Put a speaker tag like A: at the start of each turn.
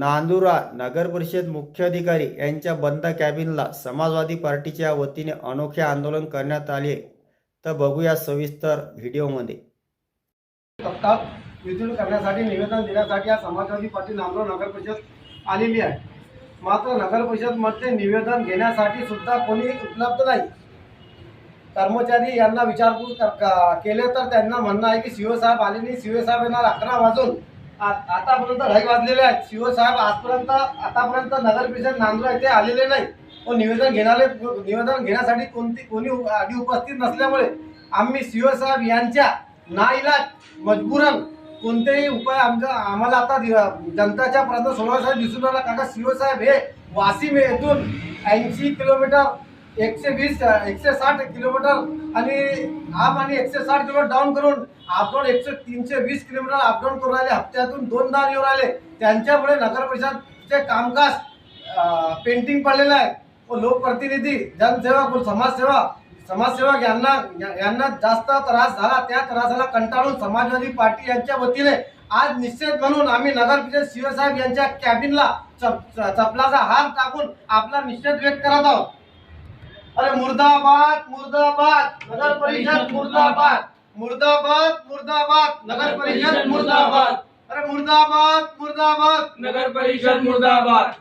A: नांदुरा नगर परिषद मुख्याधिकारी यांच्या बंद कॅबिनला समाजवादी पार्टीच्या वतीने अनोखे आंदोलन करण्यात आले। तर बघूया सविस्तर व्हिडिओमध्ये।
B: तत्काळ विधून करण्यासाठी निवेदन देण्यासाठी आज समाजवादी पार्टी नांदुरा नगर परिषद आलेली आहे। मात्र नगर परिषद मध्ये निवेदन घेण्यासाठी सुद्धा कोणी उपलब्ध नाही। कर्मचारी यांना विचारपूस केले तर त्यांना म्हणणं आहे की सीओ साहेब आले नाही। सीओ साहेब येणार 11 वाजून आतापर्यंत 2:30 वाजलेले आहेत। सीओ साहेब आतापर्यंत नगर परिषद नांदुरा येथे आलेले नाही व निवेदन घेण्यासाठी कोणी आधी उपस्थित नसल्यामुळे आम्ही सीओ साहेब यांच्या नाईलाज मजबुरन कोणतेही उपाय आम्हाला आता जनताच्या पर्यंत सोडवायसाठी दिसून आला। कारण सीओ साहेब हे वाशिम येथून 80 किलोमीटर 160 किलोमीटर आणि आप आणि 160 किलोमीटर डाऊन करून आपण 320 किलोमीटर अपडाऊन करून राहिले। हप्त्यातून 2दा येऊन राहिले। त्यांच्यामुळे नगर परिषदचे कामकाज पेंटिंग पडलेलं आहे व लोकप्रतिनिधी जनसेवक व समाजसेवक यांना जास्त त्रास झाला। त्या त्रासाला कंटाळून समाजवादी पार्टी यांच्या वतीने आज निश्चित म्हणून आम्ही नगर परिषद सीओ साहेब यांच्या कॅबिनला चपलाचा हार टाकून आपला निषेध व्यक्त करत आहोत। अरे मुर्दाबाद मुर्दाबाद नगर परिषद मुर्दाबाद, मुर्दाबाद मुर्दाबाद नगर परिषद मुर्दाबाद, अरे मुर्दाबाद मुर्दाबाद
C: नगर परिषद मुर्दाबाद।